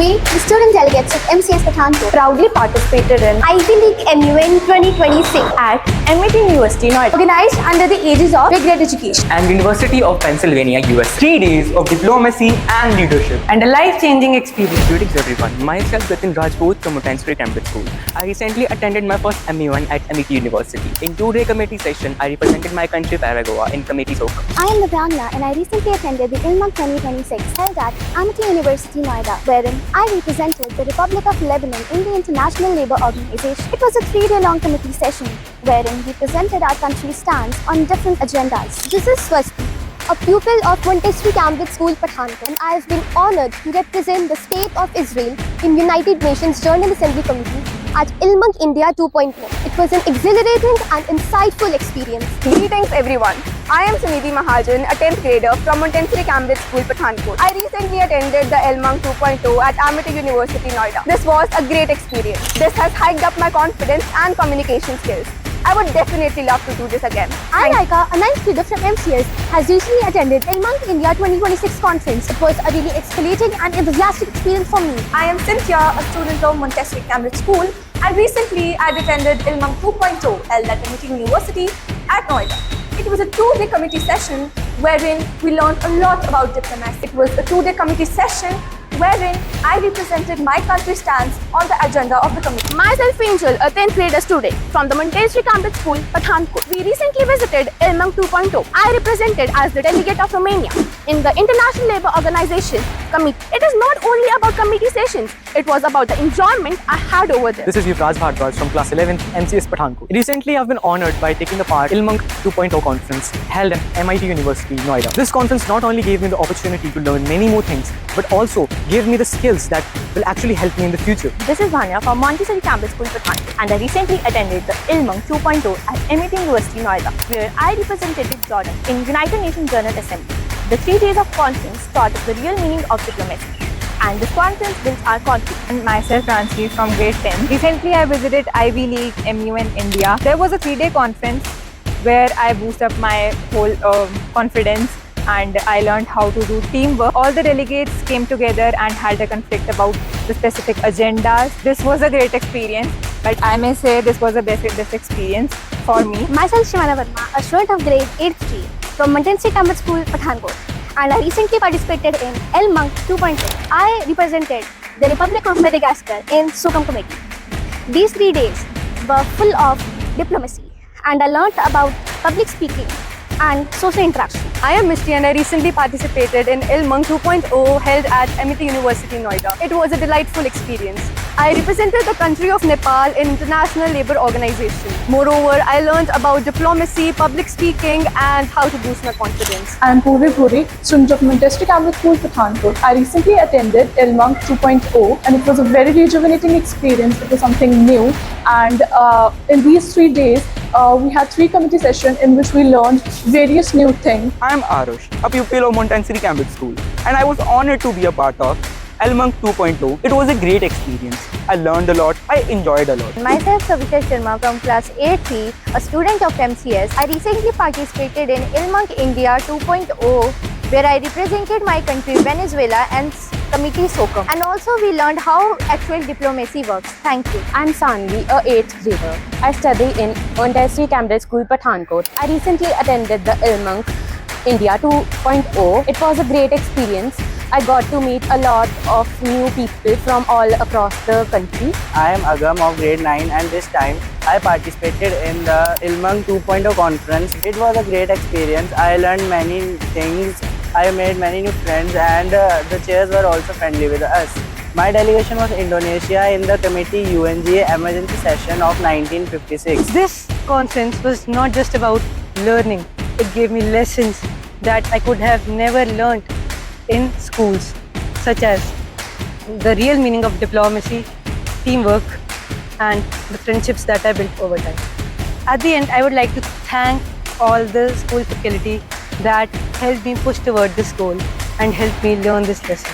We, the student delegates of MCS Pathankot, proudly participated in Ivy League MUN 2026 at MIT University, Noida, organized under the aegis of Big Red Education and University of Pennsylvania, USA. 3 days of diplomacy and leadership. and a life-changing experience. Greetings everyone, myself Gatin Rajput from Montessori Cambridge School. I recently attended my first MUN at MIT University. In 2-day committee session, I represented my country Paraguay in Committee SOCA. I am Navrangla and I recently attended the ILMUG 2026 held at Amity University, Noida, wherein I represented the Republic of Lebanon in the International Labour Organization. It was a 3-day-long committee session wherein we presented our country's stance on different agendas. This is Swasti, a pupil of Montessori Cambridge School, Pathankot, and I have been honoured to represent the State of Israel in United Nations General Assembly Committee at ILMUG India 2.0. It was an exhilarating and insightful experience. Greetings everyone. I am Sunidhi Mahajan, a 10th grader from Montessori Cambridge School, Pathankot. I recently attended the ILMUG 2.0 at Amity University, Noida. This was a great experience. This has hiked up my confidence and communication skills. I would definitely love to do this again. I, Laika, a 9th grader from MCS, has recently attended ILMUG India 2026 conference. It was a really escalating and enthusiastic experience for me. I am Cynthia, a student of Montessori Cambridge School, and recently I attended ILMUG 2.0 held at Amity University at Noida. It was a 2-day committee session wherein we learned a lot about diplomacy. It was a 2-day committee session wherein I represented my country's stance on the agenda of the committee. Myself, Angel, a 10th grader student from the Montessori Cambridge School, Pathankot. We recently visited ILMUG 2.0. I represented as the delegate of Romania in the International Labour Organization committee. It is not only about committee sessions, it was about the enjoyment I had over there. This is Yuvraj Bhardwaj from class 11th MCS Pathankot. Recently, I've been honored by taking a part in ILMUG 2.0 conference held at MIT University, Noida. This conference not only gave me the opportunity to learn many more things, but also gave me the skills that will actually help me in the future. This is Vanya from Montessori Cambridge School, Pathankot, and I recently attended the ILMUG 2.0 at MIT University, Noida, where I represented Jordan in United Nations General Assembly. The 3 days of conference taught us the real meaning of diplomacy, and this conference builds our confidence. And myself, Ranshi from grade 10. Recently, I visited Ivy League MUN India. There was a 3-day conference where I boosted up my whole confidence, and I learned how to do teamwork. All the delegates came together and had a conflict about the specific agendas. This was a great experience, but I may say this was the best experience for me. Myself, Shivana Verma, a student of grade 8th G from Montessori Cambridge School, Pathankot, and I recently participated in ILMUG 2.0. I represented the Republic of Madagascar in SOCOM committee. These 3 days were full of diplomacy, and I learned about public speaking and social interaction. I am Mishti and I recently participated in ILMUG 2.0 held at Amity University, Noida. It was a delightful experience. I represented the country of Nepal in International Labour Organization. Moreover, I learned about diplomacy, public speaking, and how to boost my confidence. I am Purvi Puri, student of Montessori Cambridge School, Pathankot. I recently attended ILMUG 2.0 and it was a very rejuvenating experience. It was something new, and in these 3 days, we had 3 committee sessions in which we learned various new things. I am Arush, a pupil of Montessori Cambridge School, and I was honored to be a part of ILMUG 2.0. It was a great experience. I learned a lot. I enjoyed a lot. Myself, Savita Sharma from class 8th, a student of MCS. I recently participated in ILMUG India 2.0, where I represented my country Venezuela and committee SOCOM. And also we learned how actual diplomacy works. Thank you. I'm Sanvi, a 8th grader. I study in Montessori Cambridge School, Pathankot. I recently attended the ILMUG India 2.0. It was a great experience. I got to meet a lot of new people from all across the country. I am Agam of grade 9, and this time I participated in the ILMUG 2.0 conference. It was a great experience. I learned many things. I made many new friends, and the chairs were also friendly with us. My delegation was Indonesia in the committee UNGA emergency session of 1956. This conference was not just about learning. It gave me lessons that I could have never learned in schools, such as the real meaning of diplomacy, teamwork, and the friendships that I built over time. At the end, I would like to thank all the school faculty that helped me push toward this goal and helped me learn this lesson.